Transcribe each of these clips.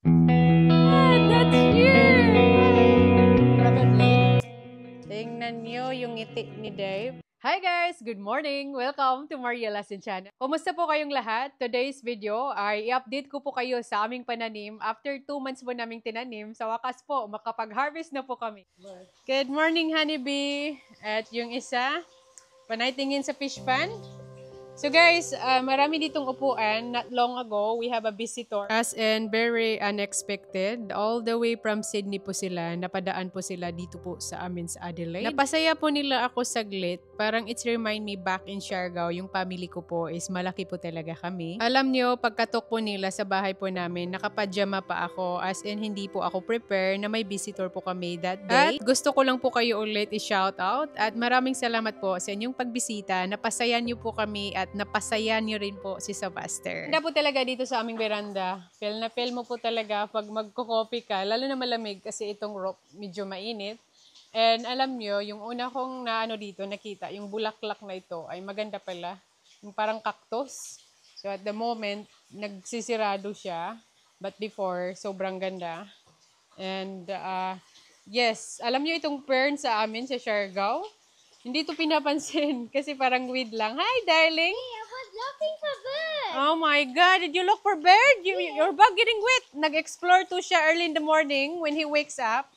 Ah, that's you! Probably. Tingnan niyo yung ngiti ni Dave. Hi guys! Good morning! Welcome to Maria Lasin Channel. Kumusta po kayong lahat? Today's video ay i-update ko po kayo sa aming pananim. After 2 months po naming tinanim, sa wakas po, makapag-harvest na po kami. Good morning, honeybee! At yung isa, panay tingin sa fish pan. So guys, marami ditong upuan. Not long ago, we have a visitor. As in, very unexpected. All the way from Sydney po sila. Napadaan po sila dito po sa amin sa Adelaide. Napasaya po nila ako saglit. Parang it's remind me back in Siargao. Yung family ko po is malaki po talaga kami. Alam nyo, pagkatok po nila sa bahay po namin, nakapajama pa ako. As in, hindi po ako prepare na may visitor po kami that day. At gusto ko lang po kayo ulit i-shout out. At maraming salamat po sa inyong pagbisita. Napasaya nyo po kami at napasaya niyo rin po si Sylvester. Ganda po talaga dito sa aming veranda. Feel na feel mo po talaga pag magko-coffee ka, lalo na malamig kasi itong rope medyo mainit. And alam nyo, yung una kong dito, nakita, yung bulaklak na ito ay maganda pala. Yung parang cactus. So at the moment, nagsisirado siya. But before, sobrang ganda. And yes, alam nyo itong fern sa amin sa Siargao? Hindi to pinapansin kasi parang weed lang. Hi, darling! I was looking for birds. Oh my God! Did you look for bird? Your bag getting wet. Nag-explore to siya early in the morning when he wakes up.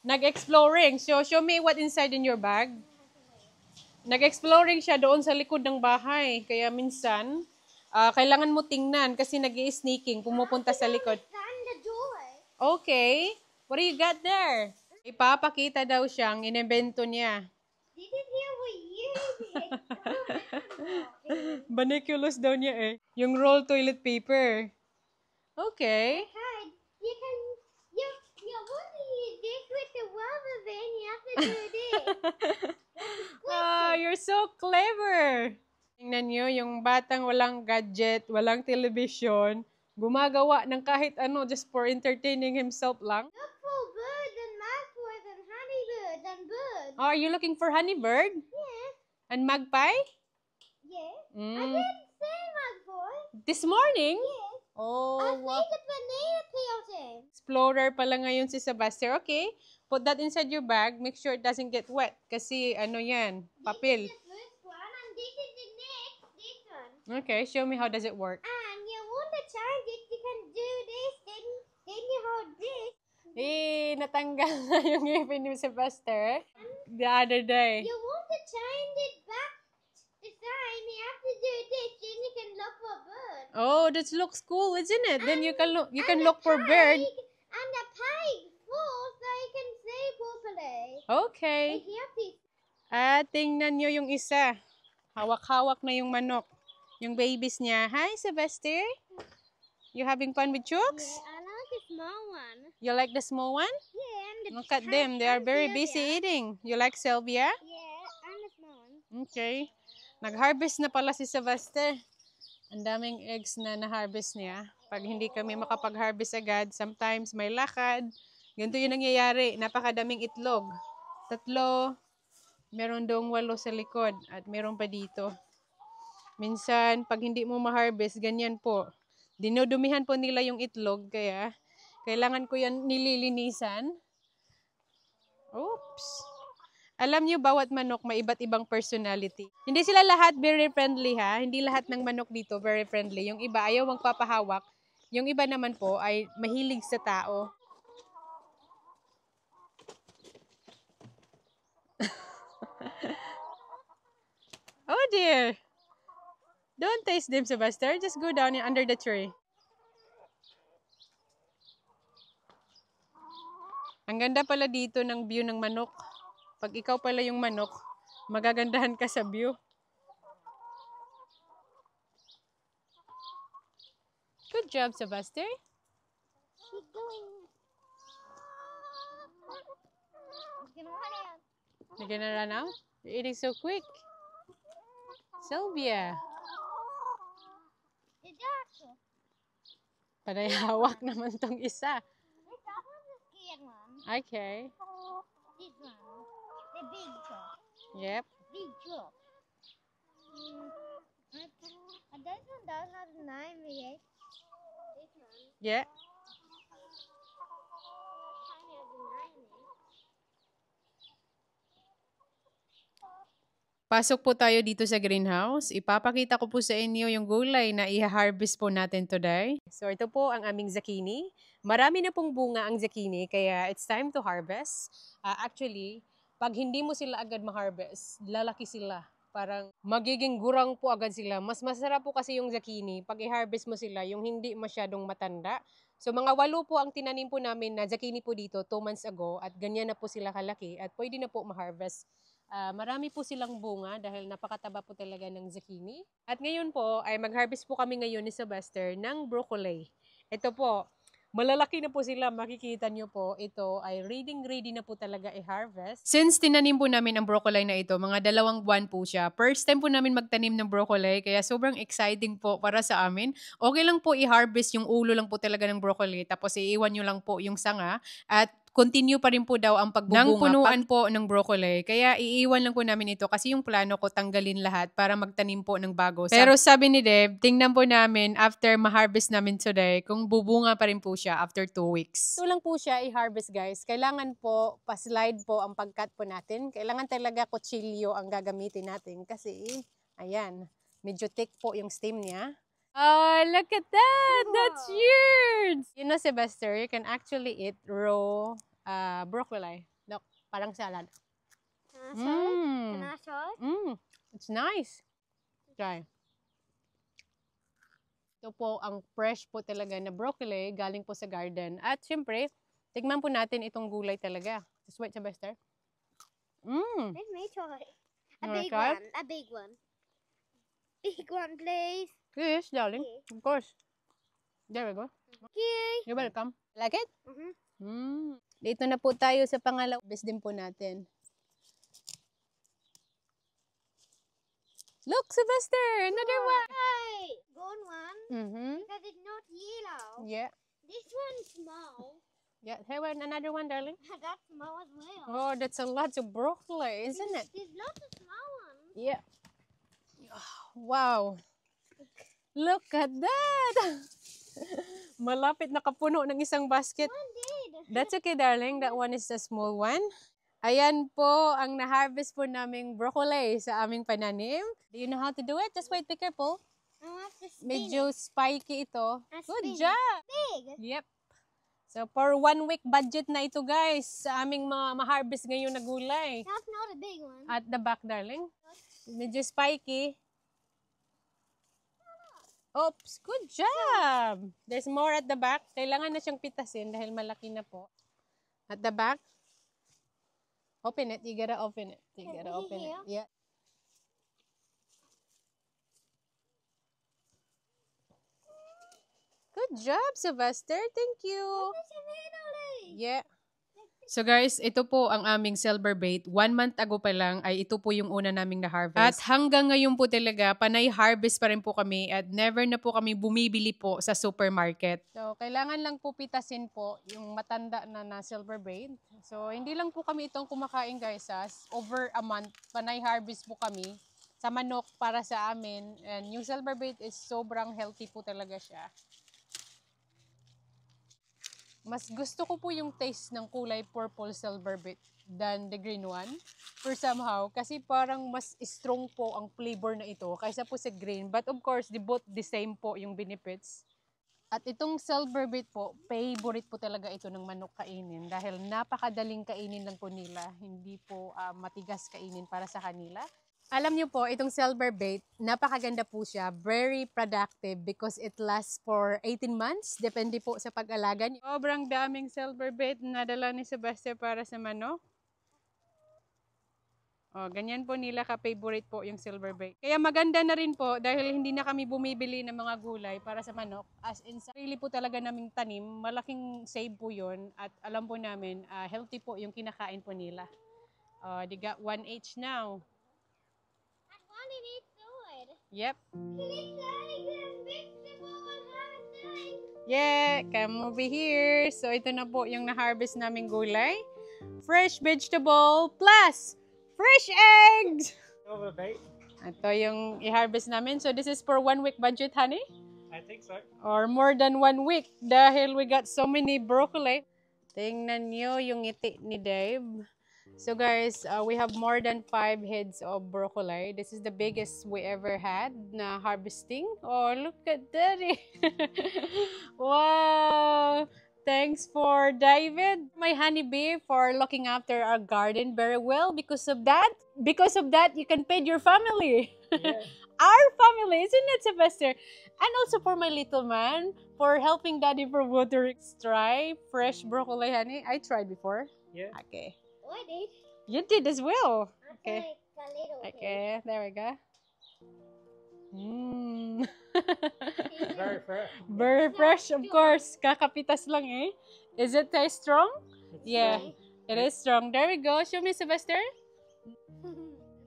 Nag-exploring. So, show me what inside in your bag. Nag-exploring siya doon sa likod ng bahay. Kaya minsan, kailangan mo tingnan kasi nag-i-sneaking. Pumupunta sa likod. Found the door. Okay. What do you got there? Ipapakita daw siyang inimbento niya. This is here for you. Banaculus daw niya eh. Yung roll toilet paper. Okay. Hide. You want to use this with the rubber band. You have to do this. You're so clever. Tingnan nyo, yung batang walang gadget, walang television, gumagawa ng kahit ano just for entertaining himself lang. Look for birds and magpies and honeybirds and birds. Oh, are you looking for honeybird? Yes. And magpie? Yes. I Mm. didn't say magpie. This morning? Yes. Oh, I wow. think it's banana peeled. Explorer pala ngayon si Sebastian. Okay, put that inside your bag. Make sure it doesn't get wet. Kasi ano yan, papel. This is the first one and this is the next. This one. Okay, show me how does it work. And you want to change it, you can do this, then you hold this. Eh, natanggal na yung ngipin ni Sebastian the other day. You want to change it back the same, you have to do this, then you can look for a bird. Oh, that looks cool, isn't it? Then you can And look the for bird. And the pig falls so you can see properly. Okay. Here, please. Tingnan nyo yung isa. Hawak-hawak na yung manok. Yung babies niya. Hi, Sebastian. You having fun with chooks? Yeah, I like the small one. You like the small one? Yeah, and the Look at them. They are very busy eating. You like Sylvia? Yeah, and the small one. Okay. Nag-harvest na pala si Sebastian. Ang daming eggs na na-harvest niya. Pag hindi kami makapag-harvest agad, sometimes may lakad. Ganito yung nangyayari. Napakadaming itlog. 3. Meron dong 8 sa likod. At meron pa dito. Minsan, pag hindi mo ma-harvest, ganyan po. Dinudumihan po nila yung itlog. Kaya, kailangan ko yan nililinisan. Oops. Alam niyo, bawat manok may iba't ibang personality. Hindi sila lahat very friendly ha. Hindi lahat ng manok dito very friendly. Yung iba ayaw magpapahawak. Yung iba naman po ay mahilig sa tao. Oh dear. Don't taste them, Sebastian. Just go down under the tree. Ang ganda pala dito ng view ng manok. Pag ikaw pala yung manok, magagandahan ka sa view. Good job, Sebastian. Keep going. It's gonna run out. You're gonna run out? You're eating so quick. Sylvia. The doctor. Panay hawak naman tong isa. That one's the scared one. Okay. This one. The big truck. Yep. Big truck. This one does have a name, yes? This one. Yeah. Pasok po tayo dito sa greenhouse. Ipapakita ko po sa inyo yung gulay na i-harvest po natin today. So ito po ang aming zucchini. Marami na pong bunga ang zucchini kaya it's time to harvest. Actually, pag hindi mo sila agad ma-harvest, lalaki sila. Parang magiging gurang po agad sila. Mas masarap po kasi yung zucchini pag i-harvest mo sila, yung hindi masyadong matanda. So mga 8 po ang tinanim po namin na zucchini po dito 2 months ago at ganyan na po sila kalaki at pwede na po ma-harvest. Marami po silang bunga dahil napakataba po talaga ng zucchini. At ngayon po ay mag-harvest po kami ngayon ni Sylvester ng broccoli. Ito po, malalaki na po sila, makikita nyo po, ito ay ready na po talaga i-harvest. Since tinanim po namin ang broccoli na ito, mga 2 buwan po siya. First time po namin magtanim ng broccoli, kaya sobrang exciting po para sa amin. Okay lang po i-harvest yung ulo lang po talaga ng broccoli, tapos iiwan nyo lang po yung sanga at continue pa rin po daw ang pagbubunga. Nang punuan po ng broccoli. Kaya iiwan lang po namin ito kasi yung plano ko tanggalin lahat para magtanim po ng bago. Pero sabi ni Deb, tingnan po namin after ma-harvest namin today kung bubunga pa rin po siya after 2 weeks. Ito lang po siya i-harvest guys. Kailangan po pa-slide po ang pag-cut po natin. Kailangan talaga kutsilyo ang gagamitin natin kasi ayan, medyo thick po yung stem niya. Oh, look at that! Wow. That's huge! You know, Sylvester, you can actually eat raw broccoli. Look, parang salad. Can I try it? Can I try it? It's nice. Try. Ito po ang fresh po talaga na broccoli galing po sa garden. At syempre, tigman po natin itong gulay talaga. Just wait, Sylvester. Let me try. A big one. A big one. Big one, please. Yes, darling. Okay. Of course. There we go. Okay. You're welcome. Like it? Dito na po tayo sa pangalawang harvest din po natin. Look, Sylvester! Another one! Hey! Gone one. Because it's not yellow. Yeah. This one's small. Yeah. Hey, another one, darling. That's small as well. Oh, that's a lot of broccoli, isn't it? There's lots of small ones. Yeah. Wow. Look at that! Malapit nakapuno ng isang basket. One did. That's okay, darling. That one is a small one. Ayan po ang na-harvest po naming broccoli sa aming pananim. Do you know how to do it? Just wait, be careful. I have to spin Medyo it. spiky ito. Good job! Big. Yep. So, for 1 week budget na ito, guys, sa aming mga ma-harvest ngayon na gulay. That's not a big one. At the back, darling. Medyo spiky. Oops, good job! There's more at the back. Kailangan na siyang pitasin dahil malaki na po. At the back. Open it. You gotta open it. You gotta open it. Yeah. Good job, Sylvester. Thank you. Yeah. So guys, ito po ang aming silver bait. 1 month ago pa lang ay ito po yung una naming na-harvest. At hanggang ngayon po talaga, panay harvest pa rin po kami at never na po kami bumibili po sa supermarket. So kailangan lang po pitasin po yung matanda na silver bait. So hindi lang po kami itong kumakain guys. Over a month, panay harvest po kami sa manok para sa amin. And yung silver bait is sobrang healthy po talaga siya. Mas gusto ko po yung taste ng kulay purple silver bait than the green one. For somehow, kasi parang mas strong po ang flavor na ito kaysa po sa green. But of course, both the same po yung benefits. At itong silver bait po, favorite po talaga ito ng manok kainin dahil napakadaling kainin lang po nila. Hindi po matigas kainin para sa kanila. Alam niyo po, itong silver bait, napakaganda po siya. Very productive because it lasts for 18 months. Depende po sa pag-alaga niyo. Sobrang daming silver bait na nadala ni Sylvester para sa manok. Oh, ganyan po nila ka-favorite po yung silver bait. Kaya maganda na rin po dahil hindi na kami bumibili ng mga gulay para sa manok. As in, sarili po talaga naming tanim. Malaking save po yun. At alam po namin, healthy po yung kinakain po nila. They got 1 each now. Yep. Yeah, come over here. So, ito na po yung na-harvest naming gulay. Fresh vegetable plus fresh eggs! Silver bait? Ito yung i-harvest namin. So, this is for 1 week budget, honey? I think so. Or more than 1 week dahil we got so many broccoli. Tingnan nyo yung ngiti ni Dave. So guys, we have more than 5 heads of broccoli. This is the biggest we ever had na harvesting. Oh, look at that. Wow. Thanks for David, my honeybee, for looking after our garden very well. Because of that, you can feed your family. Yeah. Our family, isn't it, Sylvester? And also for my little man, for helping Daddy for watering. Try fresh broccoli, honey. I tried before. Yeah. Okay. Oh, I did. You did as well. Okay. Okay. Like a little bit. Okay, there we go. Mmm. Very fresh. Very fresh, of course. Kakapitas lang eh. Is it taste strong? It's Yeah, strong. it is strong. There we go. Show me, Sylvester.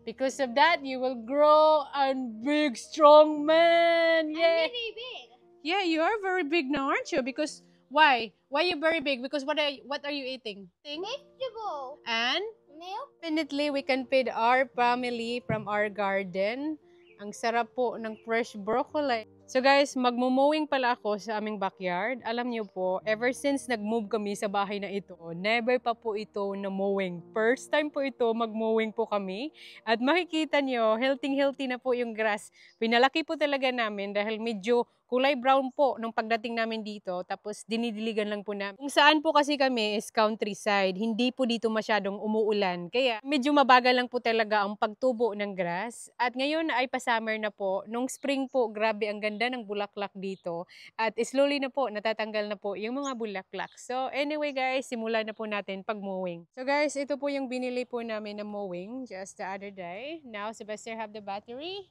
Because of that, you will grow a big, strong man. I'm Yeah. very big. Yeah, you are very big now, aren't you? Because why? Why you very big? Because what are you eating? Vegetable. And Milk. definitely we can feed our family from our garden. Ang sarap po ng fresh broccoli. So guys, magmumowing pala ako sa aming backyard. Alam niyo po, ever since nag-move kami sa bahay na ito, never pa po ito na mowing. First time po ito, mag-mowing po kami. At makikita niyo, healthy na po yung grass. Pinalaki po talaga namin dahil medyo kulay brown po nung pagdating namin dito. Tapos dinidiligan lang po namin. Kung saan po kasi kami is countryside. Hindi po dito masyadong umuulan. Kaya medyo mabagal lang po talaga ang pagtubo ng grass. At ngayon ay pa-summer na po. Nung spring po, grabe ang ganda ng bulaklak dito. At slowly na po, natatanggal na po yung mga bulaklak. So anyway guys, simulan na po natin pag-mowing. So guys, ito po yung binili po namin na mowing just the other day. Now, Sylvester have the battery.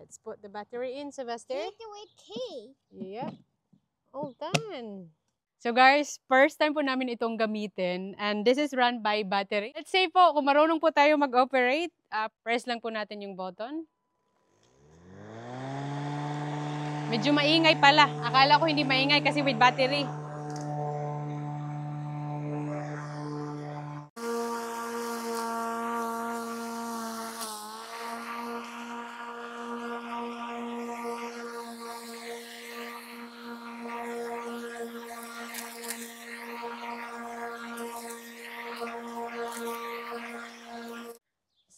Let's put the battery in, Sylvester. Take away key. Yep. All done. So guys, first time po namin itong gamitin and this is run by battery. Let's say po, kung marunong po tayo mag-operate, press lang po natin yung button. Medyo maingay pala. Akala ko hindi maingay kasi with battery.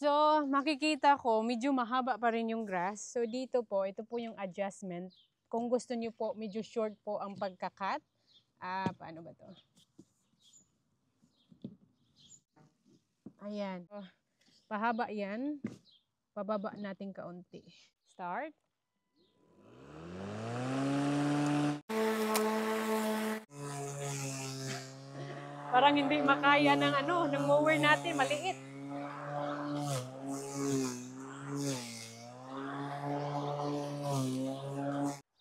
So, makikita ko, medyo mahaba pa rin yung grass. So, dito po, ito po yung adjustment. Kung gusto niyo po, medyo short po ang pagkakat. Paano ba to? Ayan. So, pahaba yan. Pababa natin kaunti. Start. Parang hindi makaya ng ng mower natin, maliit.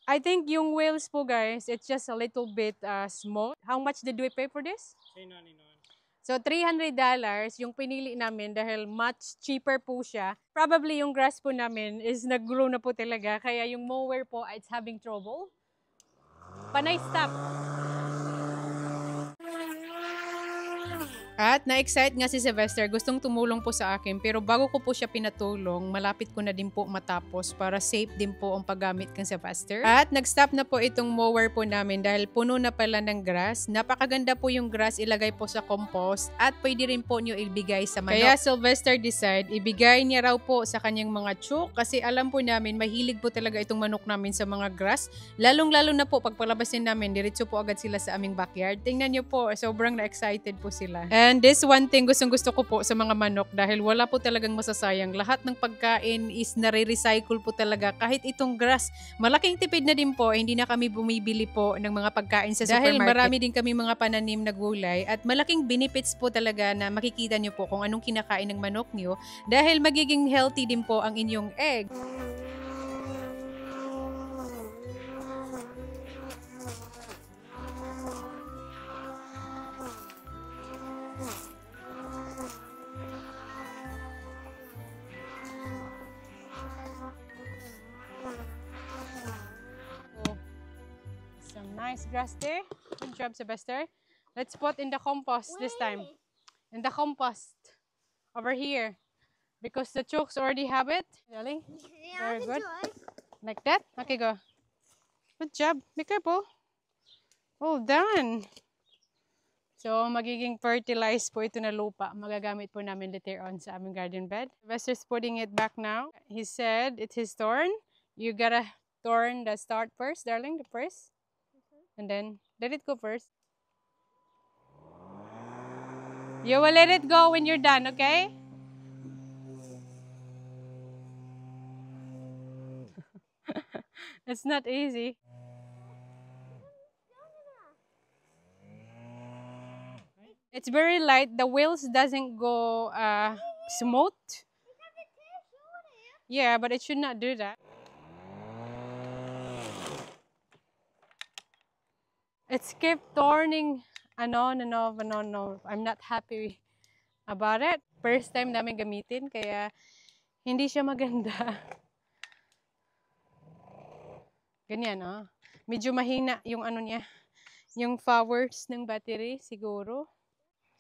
I think yung wheels po guys, it's just a little bit small. How much did we pay for this? So $300 yung pinili namin dahil much cheaper po siya. Probably yung grass po namin is nag-grow na po talaga. Kaya yung mower po, it's having trouble. Panay stop. At na-excite nga si Sylvester, gustong tumulong po sa akin. Pero bago ko po siya pinatulong, malapit ko na din po matapos para safe din po ang paggamit kang Sylvester. At nag-stop na po itong mower po namin dahil puno na pala ng grass. Napakaganda po yung grass, ilagay po sa compost at pwede rin po nyo ibigay sa manok. Kaya Sylvester decide, ibigay niya raw po sa kanyang mga chuk kasi alam po namin, mahilig po talaga itong manok namin sa mga grass. Lalong-lalo na po, pagpalabasin namin, diretso po agad sila sa aming backyard. Tingnan nyo po, sobrang na-excited po sila. And this one thing gusto ko po sa mga manok dahil wala po talagang masasayang. Lahat ng pagkain is nare-recycle po talaga. Kahit itong grass, malaking tipid na din po. Hindi na kami bumibili po ng mga pagkain sa supermarket. Dahil marami din kami mga pananim na gulay at malaking benefits po talaga na makikita nyo po kung anong kinakain ng manok nyo dahil magiging healthy din po ang inyong egg. Nice grass there. Good job, Sylvester. Let's put in the compost this time. In the compost. Over here. Because the chooks already have it. Really? Very good. Like that? Okay, go. Good job. Be careful. Well done. So, magiging fertilized po ito na lupa. Magagamit po namin later on sa aming garden bed. Sylvester's putting it back now. He said it's his turn. You gotta turn the start first, darling, the first. And then, let it go first. You will let it go when you're done, okay? It's not easy. It's very light. The wheels doesn't go smooth. Yeah, but it should not do that. It's kept turning on and off and on and off. I'm not happy about it. First time namin gamitin, kaya hindi siya maganda. Ganyan, oh. Medyo mahina yung ano niya, yung powers ng battery siguro.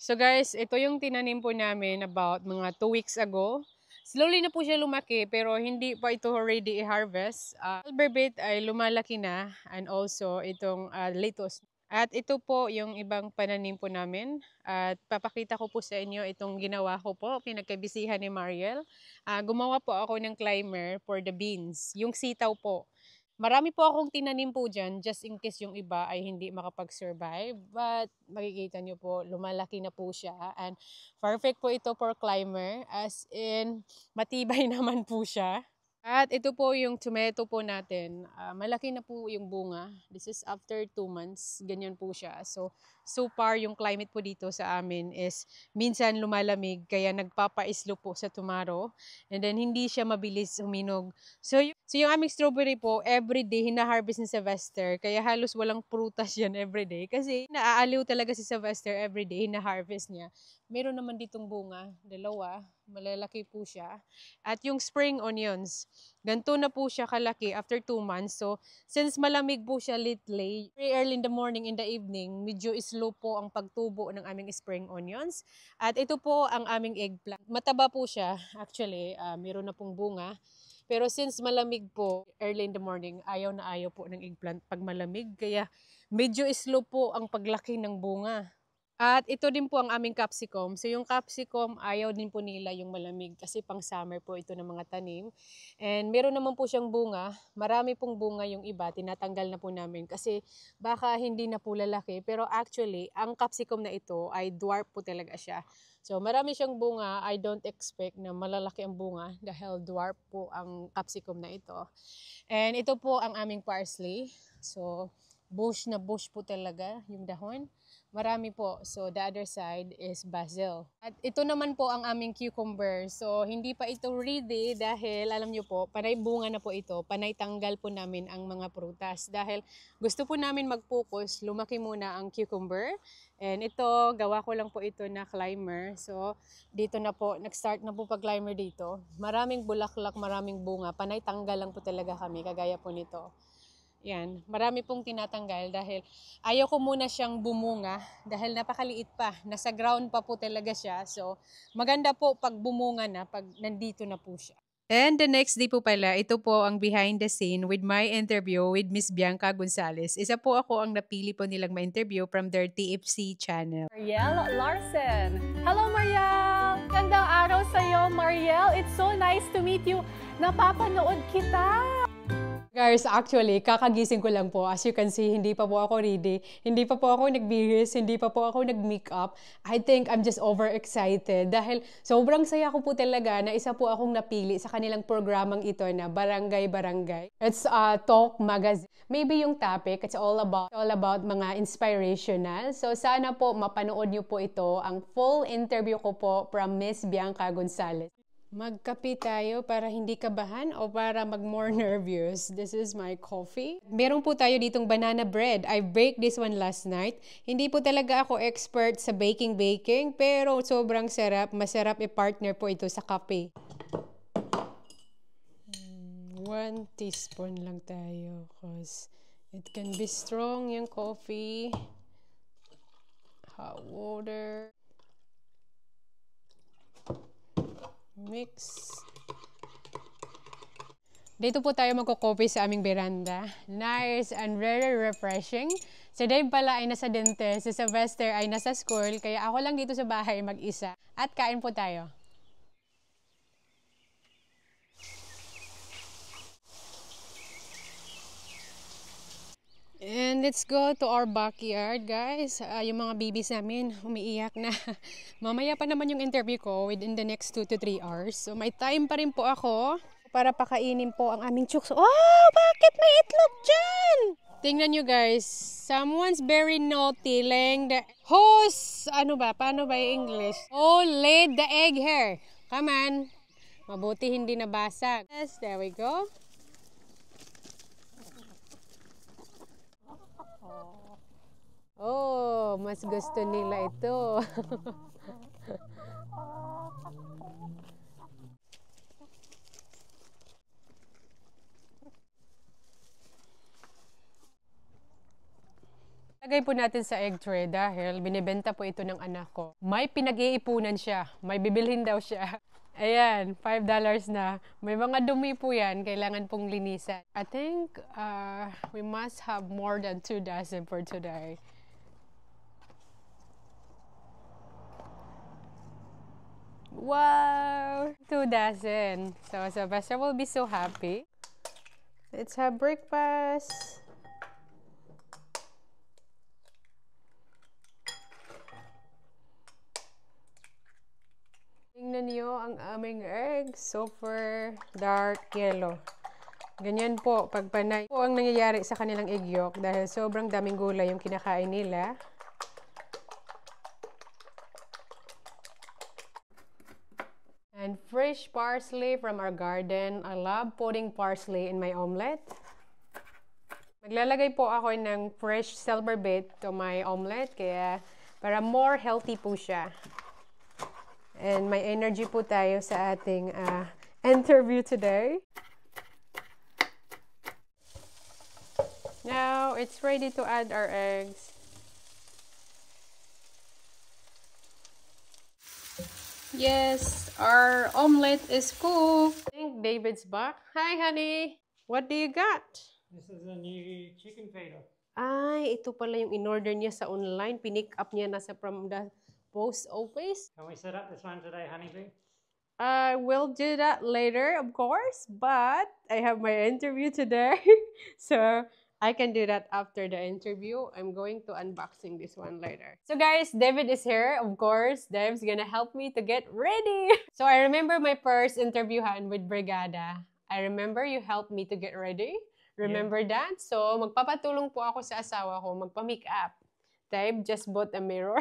So guys, ito yung tinanim po namin about mga 2 weeks ago. Slowly na po siya lumaki pero hindi pa ito ready i-harvest. Alberbate ay lumalaki na and also itong lettuce. At ito po yung ibang pananim po namin. At papakita ko po sa inyo itong ginawa ko po, pinagkabisihan ni Mariel. Gumawa po ako ng climber for the beans, yung sitaw po. Marami po akong tinanim po dyan, just in case yung iba ay hindi makapag-survive. But makikita nyo po, lumalaki na po siya. And perfect po ito for climber, as in matibay naman po siya. At ito po yung tomato po natin. Malaki na po yung bunga. This is after 2 months. Ganyan po siya. So far yung climate po dito sa amin is minsan lumalamig kaya nagpapaislo po sa tomato. And then hindi siya mabilis huminog. So yung aming strawberry po, everyday hina-harvest ni Sylvester. Kaya halos walang prutas yan everyday. Kasi naaaliw talaga si Sylvester everyday, hina-harvest niya. Meron naman ditong bunga, 2, malalaki po siya. At yung spring onions, ganito na po siya kalaki after 2 months. So, since malamig po siya lately, very early in the morning, in the evening, medyo slow po ang pagtubo ng aming spring onions. At ito po ang aming eggplant. Mataba po siya, actually, meron na pong bunga. Pero since malamig po, early in the morning, ayaw na ayaw po ng eggplant pag malamig. Kaya medyo slow po ang paglaki ng bunga. At ito din po ang aming capsicum. So yung capsicum, ayaw din po nila yung malamig kasi pang summer po ito ng mga tanim. And meron naman po siyang bunga. Marami pong bunga yung iba, tinatanggal na po namin kasi baka hindi na po lalaki. Pero actually, ang capsicum na ito ay dwarf po talaga siya. So marami siyang bunga. I don't expect na malalaki ang bunga dahil dwarf po ang capsicum na ito. And ito po ang aming parsley. So bush na bush po talaga yung dahon. Marami po. So, the other side is basil. At ito naman po ang aming cucumber. So, hindi pa ito ready dahil, alam nyo po, panay bunga na po ito. Panay tanggal po namin ang mga prutas. Dahil gusto po namin mag-focus, lumaki muna ang cucumber. And ito, gawa ko lang po ito na climber. So, dito na po, nag-start na po pag-climber dito. Maraming bulaklak, maraming bunga. Panay tanggal lang po talaga kami, kagaya po nito. Yan, marami pong tinatanggal dahil ayaw ko muna siyang bumunga dahil napakaliit pa. Nasa ground pa po talaga siya. So, maganda po pag bumunga na, pag nandito na po siya. And the next day po pala, ito po ang behind the scene with my interview with Miss Bianca Gonzalez. Isa po ako ang napili po nilang ma-interview from their TFC channel. Mariel Larsen. Hello, Mariel! Gandang araw sa'yo, Mariel. It's so nice to meet you. Napapanood kita! Guys, actually, kakagising ko lang po. As you can see, hindi pa po ako ready. Hindi pa po ako nagbihis. Hindi pa po ako nag-makeup. I think I'm just overexcited. Dahil sobrang saya ko po talaga na isa po akong napili sa kanilang programang ito na Barangay Barangay. It's a talk magazine. Maybe yung topic, it's all about mga inspirational. So sana po mapanood niyo po ito. Ang full interview ko po from Miss Bianca Gonzalez. Magkape tayo para hindi kabahan o para mag-more nervous. This is my coffee. Meron po tayo ditong banana bread. I baked this one last night. Hindi po talaga ako expert sa baking, pero sobrang sarap. Masarap i-partner po ito sa kape. 1 teaspoon lang tayo because it can be strong yung coffee. Hot water. Mix. Dito po tayo magko-coffee sa aming veranda. Nice and very refreshing. Si Dave pala ay nasa dentist, si Sylvester ay nasa school, kaya ako lang dito sa bahay mag-isa. At kain po tayo. And let's go to our backyard, guys. Yung mga babies namin, umiiyak na. Mamaya pa naman yung interview ko within the next 2 to 3 hours. So may time pa rin po ako para pakainin po ang aming chooks. Oh, bakit may itlog dyan? Tingnan nyo, guys. Someone's very naughty laying the... Who's... Ano ba? Paano ba yung English? Oh, laid the egg here. Come on. Mabuti hindi nabasag. Yes, there we go. Oh, mas gusto nila ito. Lagay po natin sa egg tray dahil binibenta po ito ng anak ko. May pinag-iipunan siya. May bibilhin daw siya. Ayan, $5 na. May mga dumi po yan. Kailangan pong linisan. I think we must have more than 2 dozen for today. Wow! 2 dozen. So Sylvester will be so happy. Let's have breakfast. Tingnan niyo ang aming egg. Super dark yellow. Ganyan po, pag panay po ang nangyayari sa kanilang egg yolk dahil sobrang daming gulay yung kinakain nila. And fresh parsley from our garden. I love putting parsley in my omelette. Maglalagay po ako ng fresh silver bait to my omelette kaya para more healthy po siya. And may energy po tayo sa ating interview today. Now, it's ready to add our eggs. Yes, our omelette is cooked. I think David's back. Hi, honey. What do you got? This is a new chicken feeder. Ay, ito pala yung in-order niya sa online. Pinick up niya na from the post office. Can we set up this one today, Honeybee? I will do that later, of course. But I have my interview today. So I can do that after the interview. I'm going to unboxing this one later. So guys, David is here. Of course, Dave's gonna help me to get ready. So I remember my first interview with Brigada. I remember you helped me to get ready. Remember that? So magpapatulong po ako sa asawa ko, magpa-makeup. Dave just bought a mirror.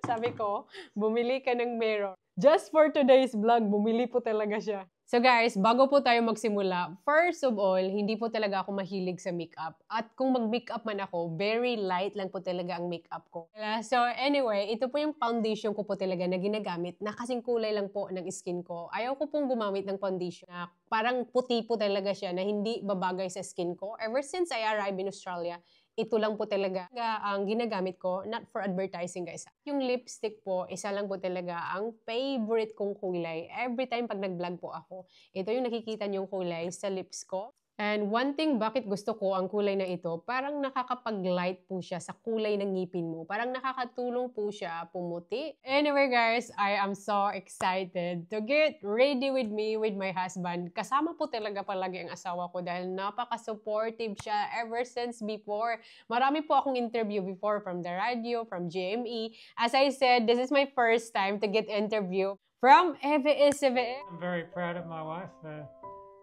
Sabi ko, bumili ka ng mirror. Just for today's vlog, bumili po talaga siya. So guys, bago po tayo magsimula, first of all, hindi po talaga ako mahilig sa makeup. At kung mag-makeup man ako, very light lang po talaga ang makeup ko. So anyway, ito po yung foundation ko po talaga na ginagamit na kasing kulay lang po ng skin ko. Ayaw ko pong gumamit ng foundation na parang puti po talaga siya na hindi babagay sa skin ko. Ever since I arrived in Australia, ito lang po talaga ang ginagamit ko, not for advertising guys. Yung lipstick po, isa lang po talaga ang favorite kong kulay. Every time pag nag-vlog po ako, ito yung nakikita niyong kulay sa lips ko. And one thing, bakit gusto ko ang kulay na ito, parang nakakapag-light po siya sa kulay ng ngipin mo. Parang nakakatulong po siya pumuti. Anyway guys, I am so excited to get ready with me, with my husband. Kasama po talaga palagi ang asawa ko dahil napaka-supportive siya ever since before. Marami po akong interview before from the radio, from GME. As I said, this is my first time to get interview from EVE. I'm very proud of my wife for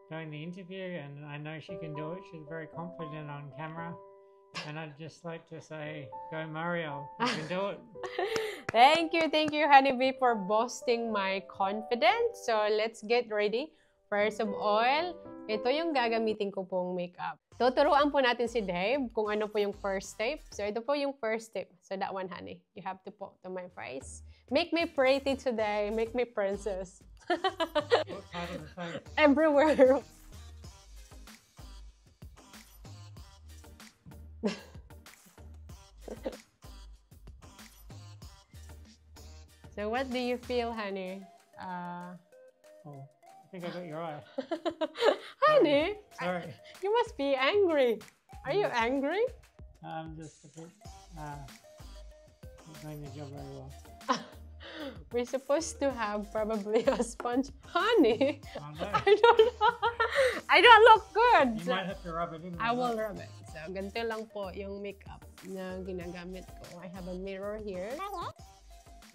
doing the interview, and I know she can do it. She's very confident on camera, and I'd just like to say, go Mariel, you can do it. Thank you, Honeybee, for boosting my confidence. So let's get ready. First of all, ito yung gagamitin ko pong makeup. Tuturuan po natin si Dave kung ano po yung first step. So ito po yung first step. So that one, honey, you have to put to my face. Make me pretty today. Make me princess. What side of the face? Everywhere. So what do you feel, honey? Oh, I think I got your eye. Honey, Sorry. you must be angry. Are you angry? I'm just a bit not doing the job very well. We're supposed to have probably a sponge. Honey, Oh no. I don't know. I don't look good. You might have to rub it in. I will rub it. So, ganito lang po yung makeup na ginagamit ko. I have a mirror here.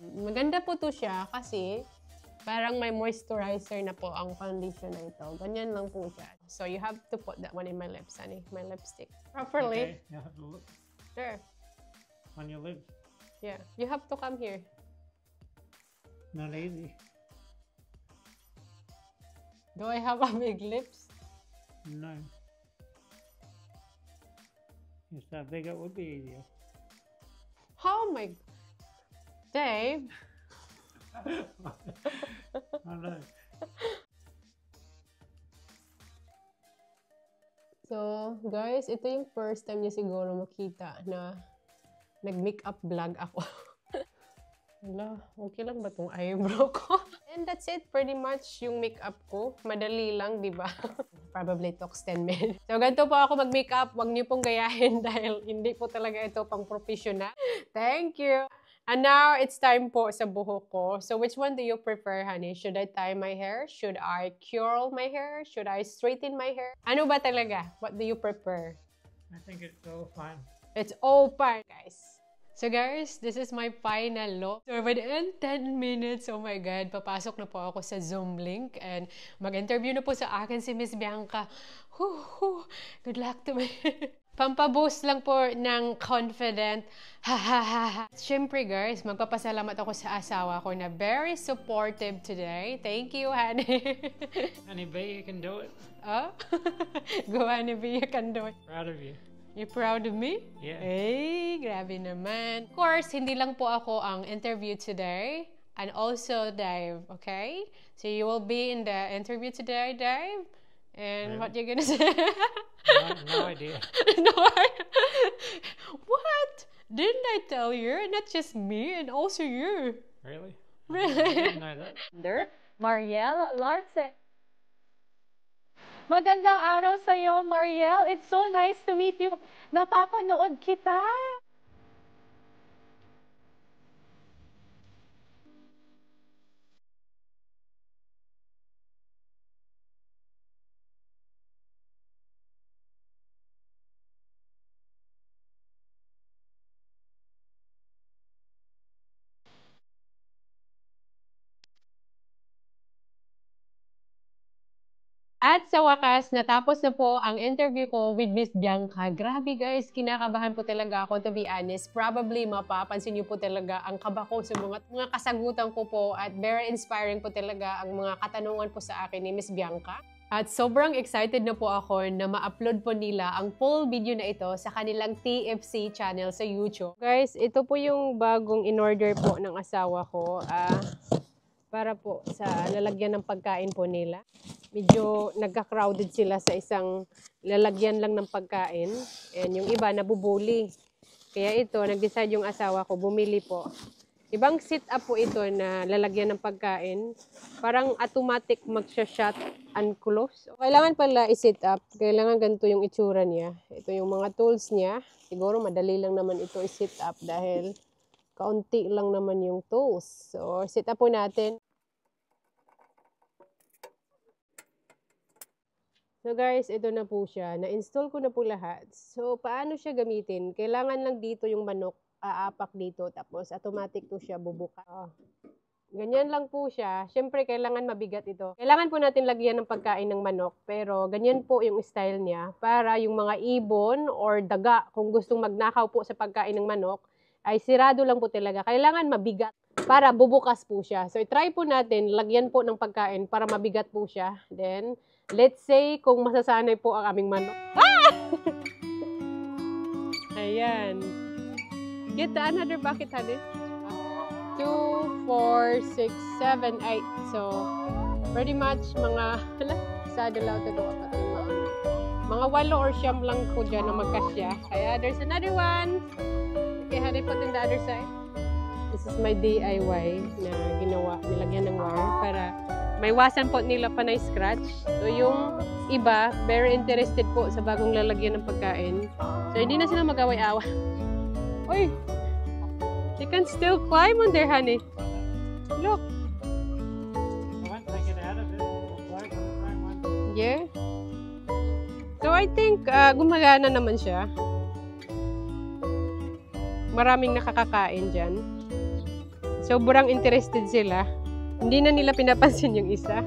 Maganda po to siya kasi parang may moisturizer na po ang foundation na ito. Ganyan lang po siya. So, you have to put that one in my lips, honey. My lipstick. Properly. Okay, you have to look Sure. on your lips. Yeah. You have to come here. Not easy. Do I have a big lips? No. If that big, it would be easier. Oh my... Dave. Oh no. So, guys, ito yung first time niya siguro makita na nag-makeup vlog ako. Wala, okay lang ba tong eyebrow ko? And that's it, pretty much yung makeup ko. Madali lang, di ba? Probably talks 10 minutes. So, ganito po ako mag-makeup. Huwag niyo pong gayahin dahil hindi po talaga ito pang professional. Thank you! And now, it's time po sa buhok ko. So, which one do you prefer, honey? Should I tie my hair? Should I curl my hair? Should I straighten my hair? Ano ba talaga? What do you prefer? I think it's all fine. It's all fine, guys. So guys, this is my final look. So within 10 minutes, oh my God, papasok na po ako sa Zoom link and mag-interview na po sa akin si Miss Bianca. Good luck to me. Pampaboost lang po ng confident. Siyempre guys, magpapasalamat ako sa asawa ko na very supportive today. Thank you, honey. Honey B, you can do it. Oh? Go, honey B, you can do it. Proud of you. You proud of me? Yeah. Hey, grabe naman. Of course, hindi lang po ako ang interview today and also Dave, okay? So you will be in the interview today, Dave? And Really? what you gonna say? No idea. No, what? Didn't I tell you? Not just me, and also you. Really? I Really? didn't know that. Marielle Larsen. Magandang araw sa iyo, Marielle. It's so nice to meet you. Napapanood kita. At sa wakas, natapos na po ang interview ko with Miss Bianca. Grabe guys, kinakabahan po talaga ako, to be honest. Probably mapapansin niyo po talaga ang kaba ko sa mga kasagutan ko po at very inspiring po talaga ang mga katanungan po sa akin ni Miss Bianca. At sobrang excited na po ako na ma-upload po nila ang full video na ito sa kanilang TFC channel sa YouTube. Guys, ito po yung bagong in-order po ng asawa ko. Para po sa lalagyan ng pagkain po nila. Medyo nagka-crowded sila sa isang lalagyan lang ng pagkain. And yung iba nabubuli. Kaya ito, nag-decide yung asawa ko, bumili po. Ibang sit-up po ito na lalagyan ng pagkain. Parang automatic magsha-shut and close. Kailangan pala i-sit up. Kailangan ganito yung itsura niya. Ito yung mga tools niya. Siguro madali lang naman ito i-sit up dahil kaunti lang naman yung tools. So, sit up po natin. So guys, ito na po siya. Na-install ko na po lahat. So, paano siya gamitin? Kailangan lang dito yung manok, aapak dito. Tapos, automatic to siya bubuka. Ganyan lang po siya. Siyempre, kailangan mabigat ito. Kailangan po natin lagyan ng pagkain ng manok. Pero, ganyan po yung style niya. Para yung mga ibon or daga, kung gustong magnakaw po sa pagkain ng manok, ay sirado lang po talaga. Kailangan mabigat para bubukas po siya. So, i-try po natin, lagyan po ng pagkain para mabigat po siya. Then, let's say, kung masasanay po ang aming manok. Ayan. Get another bucket, honey. 2, 4, 6, 7, 8. So, pretty much mga, sadalaw to do mga 8 or 9 lang po dyan na magkasya. Kaya, there's another one. Okay, honey, put in the other side. This is my DIY na ginawa, nilagyan ng wire para maiwasan po nila panay scratch. So yung iba, very interested po sa bagong lalagyan ng pagkain. So hindi na sila mag-away-awa. Uy! They can still climb on there, honey. Look! I won't take it out of it. It'll float on its own one. Yeah. So I think gumagana naman siya. Maraming nakakakain dyan. Sobrang interested sila. Hindi na nila pinapansin yung isa.